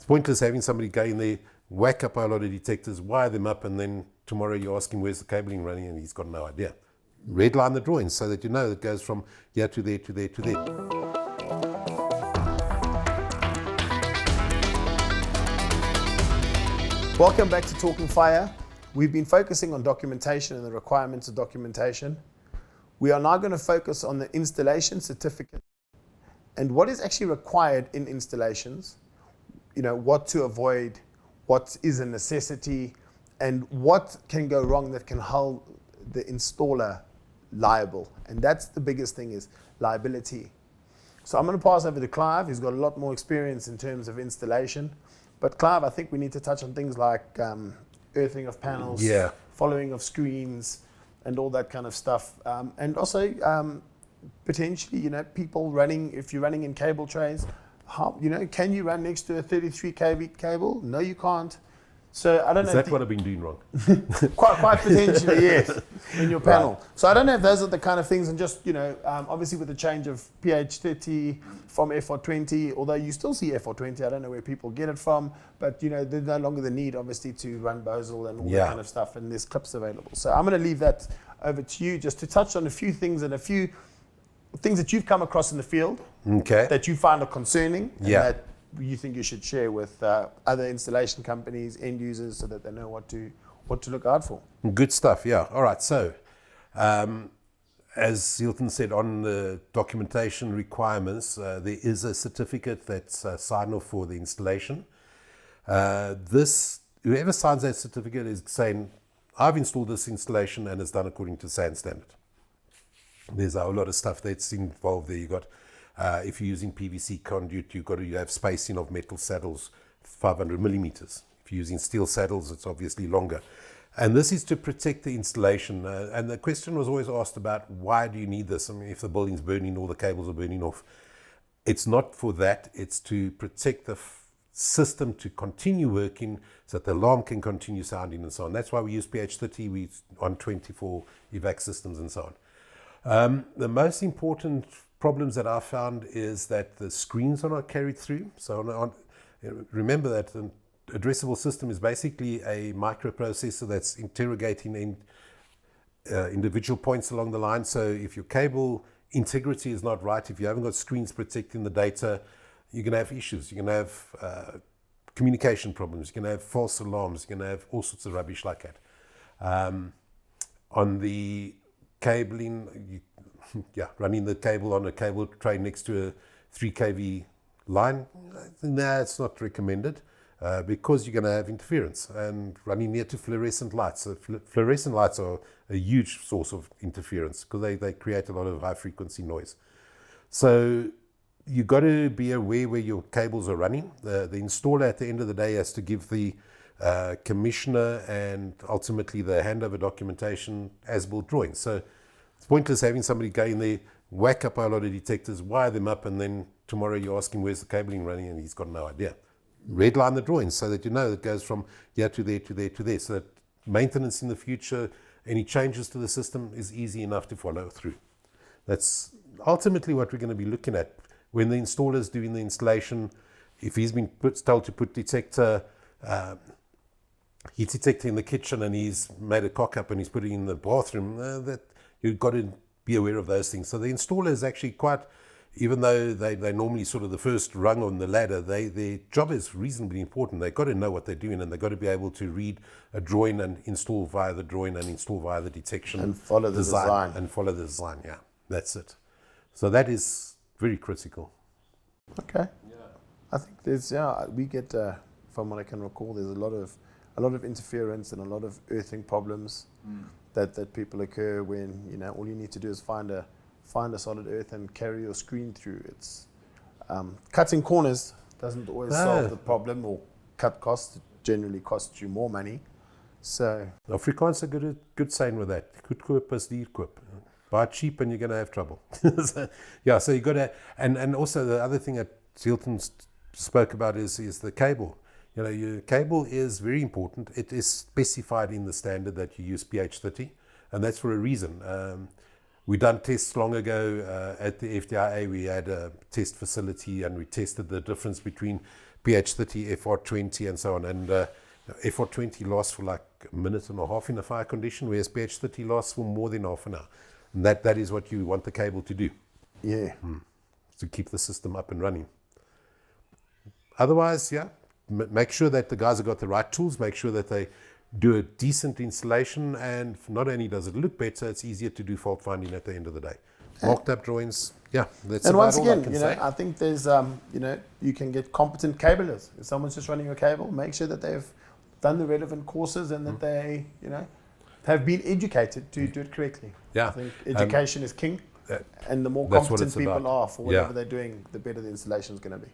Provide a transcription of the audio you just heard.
It's pointless having somebody go in there, whack up a lot of detectors, wire them up, and then tomorrow you ask him where's the cabling running, and he's got no idea. Redline the drawings so that you know it goes from here to there to there to there. Welcome back to Talking Fire. We've been focusing on documentation and the requirements of documentation. We are now going to focus on the installation certificate and what is actually required in installations, what to avoid, what is a necessity, and what can go wrong that can hold the installer liable. And that's the biggest thing, is liability. So I'm going to pass over to Clive, who's got a lot more experience in terms of installation. But Clive, I think we need to touch on things like earthing of panels, following of screens, and all that kind of stuff. And also potentially, people running, if you're running in cable trays, can you run next to a 33 kV cable? No, you can't. So I don't know. Is that what I've been doing wrong? quite potentially, yes, in your panel. Right. So I don't know if those are the kind of things, and just, obviously with the change of PH30 from FR20, although you still see FR20, I don't know where people get it from, but there's no longer the need, obviously, to run Bosel and all that kind of stuff, and there's clips available. So I'm going to leave that over to you, just to touch on a few things and a few things that you've come across in the field that you find are concerning, and that you think you should share with other installation companies, end users, so that they know what to look out for. Good stuff, yeah. All right, so as Hilton said, on the documentation requirements, there is a certificate that's signed off for the installation. Whoever signs that certificate is saying, I've installed this installation and it's done according to SAN standard. There's a whole lot of stuff that's involved there. You got if you're using PVC conduit, you have spacing of metal saddles 500 millimeters. If you're using steel saddles, it's obviously longer. And this is to protect the installation. And the question was always asked about, why do you need this? I mean, if the building's burning, all the cables are burning off. It's not for that. It's to protect the system to continue working so that the alarm can continue sounding and so on. That's why we use PH30 on 24 evac systems and so on. The most important problems that I found is that the screens are not carried through. So remember that an addressable system is basically a microprocessor that's interrogating individual points along the line. So if your cable integrity is not right, if you haven't got screens protecting the data, you're going to have issues. You're going to have communication problems. You're going to have false alarms. You're going to have all sorts of rubbish like that. On the cabling, running the cable on a cable tray next to a 3 kV line, no, it's not recommended because you're going to have interference, and running near to fluorescent lights. So fluorescent lights are a huge source of interference because they create a lot of high frequency noise. So you've got to be aware where your cables are running. The installer at the end of the day has to give the commissioner and ultimately the handover documentation as-built drawings. So it's pointless having somebody go in there, whack up a lot of detectors, wire them up, and then tomorrow you ask him where's the cabling running, and he's got no idea. Redline the drawings so that you know it goes from here to there to there to there, so that maintenance in the future, any changes to the system is easy enough to follow through. That's ultimately what we're going to be looking at. When the installer is doing the installation, if he's been told to put heat detector in the kitchen and he's made a cock up and he's putting it in the bathroom, that you've got to be aware of those things. So the installer is actually quite, even though they normally sort of the first rung on the ladder, their job is reasonably important. They've got to know what they're doing, and they've got to be able to read a drawing and install via the drawing and install via the detection. And follow the design. And follow the design, yeah. That's it. So that is very critical. Okay. Yeah. I think we get, from what I can recall, there's a lot of interference and a lot of earthing problems that people occur when, all you need to do is find a solid earth and carry your screen through. It's cutting corners doesn't always solve the problem, or cut costs. It generally costs you more money. So Afrikaans are good saying with that. Goedkoop is dierkoop. Buy cheap and you're going to have trouble. So you got to, and also the other thing that Hilton spoke about is the cable. Your cable is very important. It is specified in the standard that you use PH30, and that's for a reason. We done tests long ago at the FDIA. We had a test facility and we tested the difference between PH30, FR20, and so on. And FR20 lasts for like a minute and a half in a fire condition, whereas PH30 lasts for more than half an hour. And that is what you want the cable to do. Yeah. To keep the system up and running. Otherwise, yeah, make sure that the guys have got the right tools, make sure that they do a decent installation, and not only does it look better, it's easier to do fault finding at the end of the day. Marked up drawings, yeah, that's And about once all I again, can you say. know, I think there's, you know, you can get competent cablers. If someone's just running a cable, make sure that they've done the relevant courses and that they, you know, have been educated to do it correctly. Yeah. I think education is king, and the more that's what competent it's people about. are for whatever Yeah. they're doing, the better the installation is going to be.